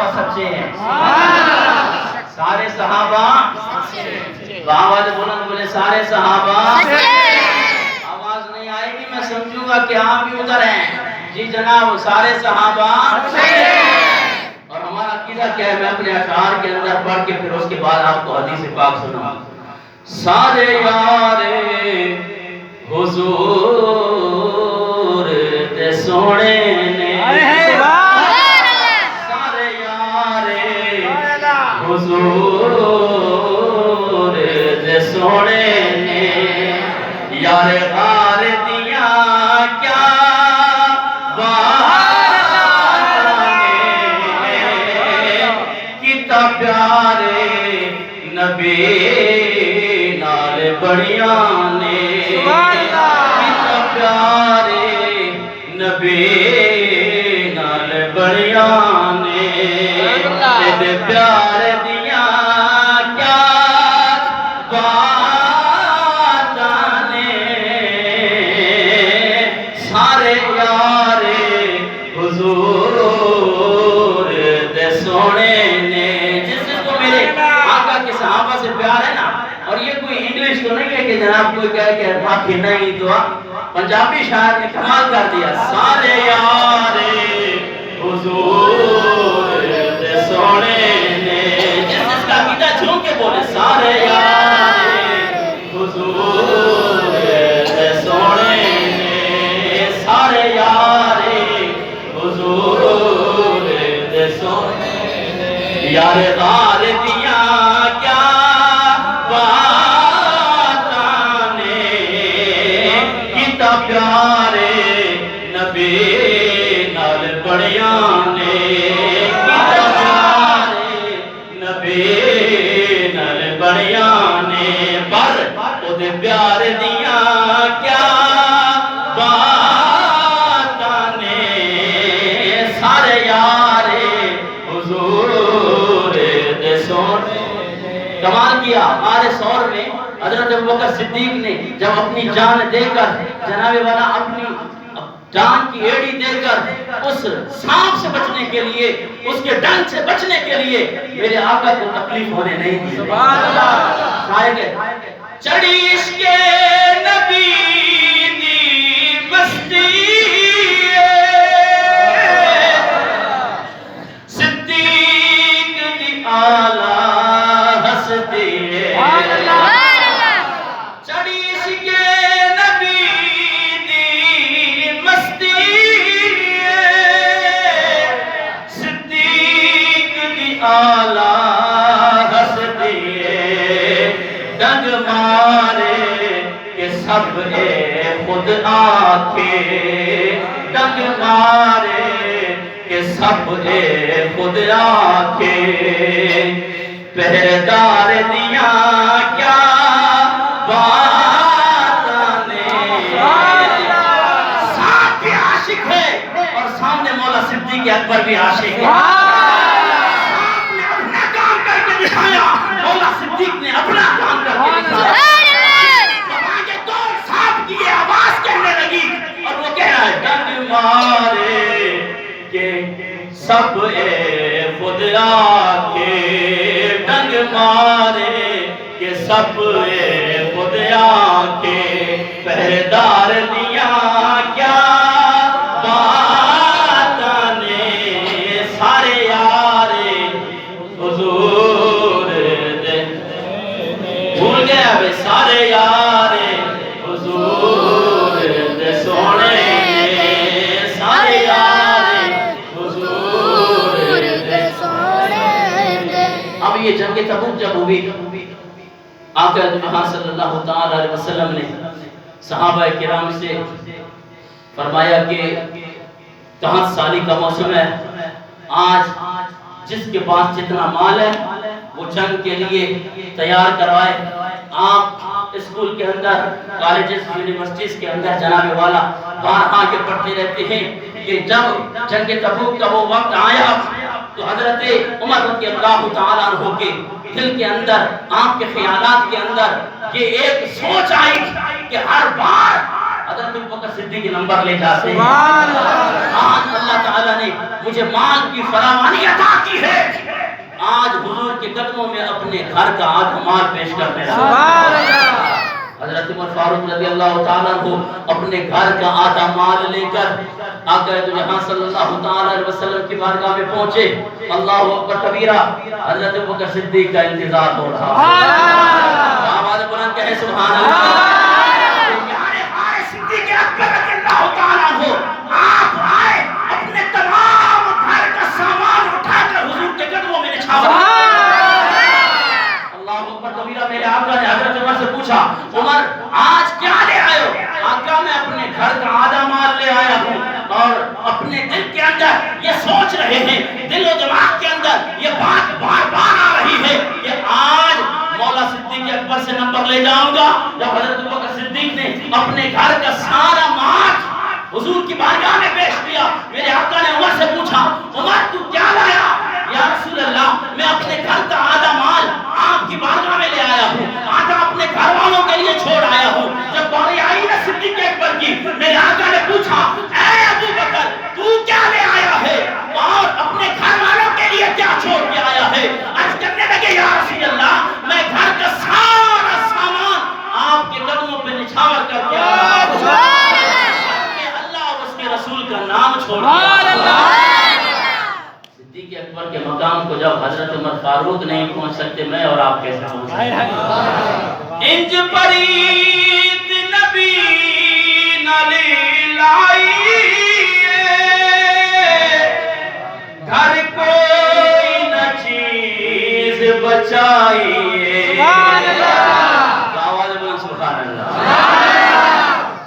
صحابہ سچے ہیں، سارے صحابہ آواز بلند بولے سارے صحابہ آواز نہیں آئے گی میں سمجھوں گا کہ آپ بھی ادھر ہیں. جی جناب سارے صحابہ. اور ہمارا عقیدہ کیا ہے میں اپنے اشعار کے اندر پڑھ کے پھر اس کے بعد آپ کو حدیث پاک سناؤں. سارے یار حضور دے سونے نے سارے یار حضور دے سونے نے یار غار دیا کیا پیارے نبی نال بڑیاں نے کتا پیارے نبی نال بڑیاں نے تیرے پیار دیاں کیا باتاں نے سارے یار حضور دے سونے صحابہ سے پیار ہے نا. اور یہ کوئی انگلش تو نہیں ہے کہ جناب کوئی کہے کہ باقی نہیں تو پنجابی شاعر نے کمال کر دیا. سارے یار حضور دے سونے نے جس کا عقیدہ جھوم کے بولے سارے یار حضور دے سونے نے سارے یار حضور دے سونے نے یار غار دیا پیارے نبی نال بڑیاں نے کتا پیارے نبی نال بڑیاں نے پر او دے پیار دیاں کیا باتاں نے سارے یار حضور دے سونے. کمال کیا ہمارے سور میں حضرت ابوبکر صدیق نے جب اپنی جان دے کر جناب والا اپنی جان کی ایڑی دے کر اس سانپ سے بچنے کے لیے اس کے ڈنگ سے بچنے کے لیے میرے آقا کو تکلیف ہونے نہیں دی. سبحان اللہ. چڑھی عشق نبی دی بستی صدیق دی آلہ ہستی ڈنگ مارے کہ سب خود آنکھے ڈنگ مارے کہ سب خود آنکھے پہردار دیا کیا باتاں نے ساتھ بھی عاشق ہے اور سامنے مولا صدیق اکبر بھی عاشق ہے. مولا صدیق نے اپنا کام کر کے دکھایا. یہ دو ساتھ کی یہ آواز کہنے لگی اور وہ کہہ رہا ہے ڈنگ مارے کہ سب خود آکے ڈنگ مارے کہ سب خود آکے پہردار دیا کیا باتاں نے سارے یار حضور سارے یار حضور دے سونے سارے یار حضور دے سونے. اب یہ جنگ تبوک جب ہوئی آقا جہاں صلی اللہ تعالی علیہ وسلم نے صحابہ کرام سے فرمایا کہ کہاں سالی کا موسم ہے آج جس کے پاس جتنا مال ہے وہ جنگ کے لیے تیار کروائے. آپ اسکول کے اندر کالجز یونیورسٹیز کے اندر جناب والا بارہا کے پڑھتے رہتے ہیں کہ جب جنگ تبوک کا وہ وقت آیا تو حضرت عمر رضی اللہ تعالیٰ عنہ کے دل کے اندر آپ کے خیالات کے اندر یہ ایک سوچ آئی کہ ہر بار حضرت ابوبکر صدیق نمبر لے جاتے ہیں. آج اللہ تعالیٰ نے مجھے مال کی فراوانی عطا کی ہے آج حضور کے قدموں میں اپنے گھر کا آدھا مال پیش کرنے لگا. حضرت عمر فاروق رضی اللہ تعالیٰ کو اپنے گھر کا آدھا مال لے کر آقا دو جہاں صلی اللہ تعالیٰ علیہ وسلم کی بارگاہ میں پہنچے. اللہ اکبر کبیرہ. حضرت ابوبکر صدیق کا انتظار ہو رہا. آواز بلند کہیں سبحان اللہ. آپ آئے اپنے تمام گھر کا سامان اٹھا کر حضور کے قدموں میں نچھاور. اللہ اکبر کبیرہ. میرے آقا نے حضرت عمر سے پوچھا عمر آج کیا لے آئے ہو؟ آقا میں اپنے گھر کا آدھا مال لے آیا ہوں اور اپنے دل کے اندر یہ سوچ رہے ہیں, دل و دماغ کے اندر یہ بات بار بار آ رہی ہے کہ آج مولا صدیق اکبر سے نمبر لے جاؤں گا. جب حضرت ابوبکر صدیق نے اپنے گھر کا سارا مال حضور کی بارگاہ میں پیش کیا, میرے آقا نے عمر سے پوچھا عمر تو کیا لایا؟ یا رسول اللہ میں اپنے گھر کا آدھا مال آپ کی بارگاہ میں لے آیا ہوں, آدھا اپنے گھر والوں کے لیے چھوڑ آیا ہوں. جب باری آئی نا صدیق اکبر کی, میرے آقا نے پوچھا اے ابو بکر تو کیا لے آیا ہے اور اپنے گھر والوں کے لیے کیا چھوڑ کے آیا ہے؟ عرض کرنے لگے یا رسول اللہ میں گھر کا سارا سامان آپ کے قدموں پہ نچھاور کر کے آیا ہوں. رسول کا نام چھوڑ دیا. صدیق اکبر کے مقام کو جب حضرت عمر فاروق نہیں پہنچ سکتے, میں اور آپ کیسے پہنچ سکتے؟ انج پریت نبی نلی لائیے گھر کوئی نہ چیز بچائیے. آواز بلند سبحان اللہ.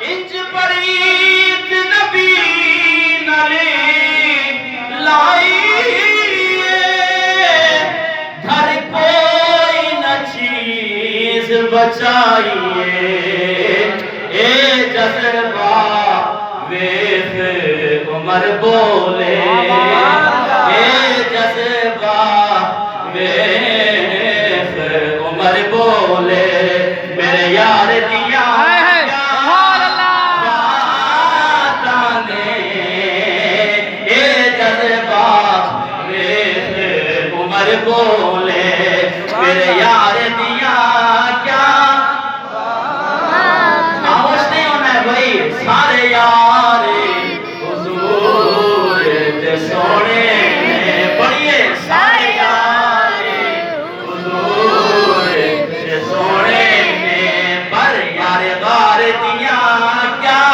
انج پریت نبی نلی لائیے گھر کوئی نہ چیز بچائیے. اے جذبہ ویخ عمر بولے, اے جذبہ ویخ عمر بولے میرے یار دیا بولے میرے یار دیا کیا. خاموش نہیں ہونا ہے بھائی. سارے یار حضور دے سونے پڑھیے, سارے یار حضور دے سونے پر یار غار دیا کیا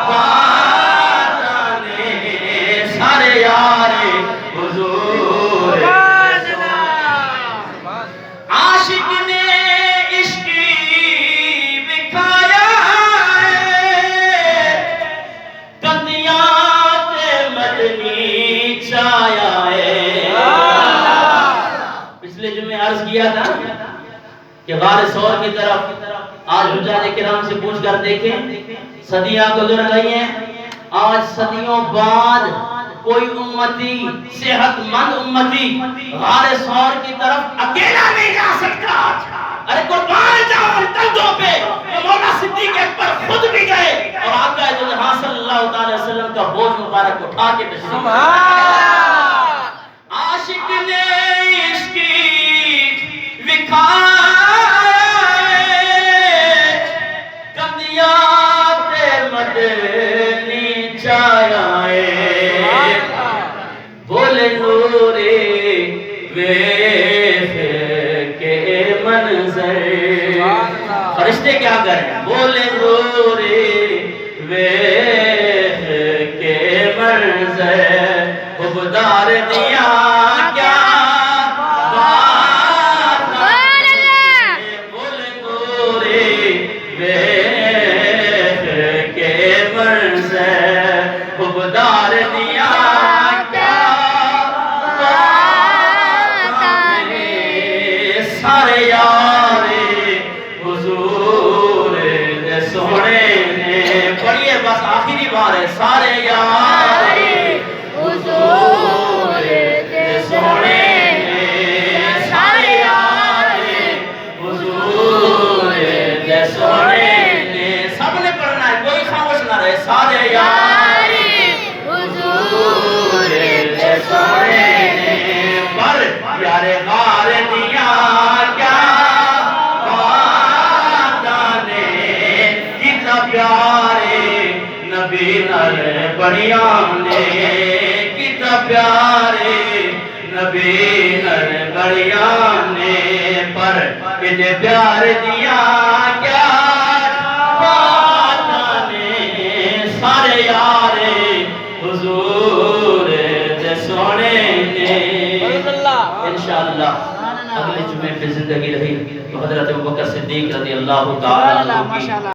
بات آنے. سارے یار حضور کیا تھا کہ غار ثور کی طرف آج حجاج کرام سے پوچھ کر دیکھیں, صدیاں گزر گئی ہیں, آج صدیوں بعد کوئی امتی, صحت مند امتی غار ثور کی طرف اکیلا نہیں جا سکتا. ارے قربان جاؤ ان کندھوں پہ. مولا صدیق اکبر خود بھی گئے اور آقا دو جہاں صلی اللہ تعالی وسلم کا بوجھ مبارک اٹھا کے تشریف لائے. عاشق نے اس کی کندیات مدنی چایائے بولے نورے ویخ کے منظر. فرشتے کیا کریں؟ بولے نورے ویخ کے منظر خبدار دیا کیا خبدار دیا کیا سارے یار حضور دے سونے نے. پڑھیے بس آخری بار ہے. سارے یار حضور دے سونے پیارے نبی نر بڑیاں نے کتا پیارے نبی نر بڑیاں نے پر کتے پیار دیا کیا بات نے سارے یارے حضور دے سونے نے انشاءاللہ اگلے جمعے پہ زندگی رہی تو حضرت ابوبکر صدیق رضی اللہ تعالیٰ عنہ کی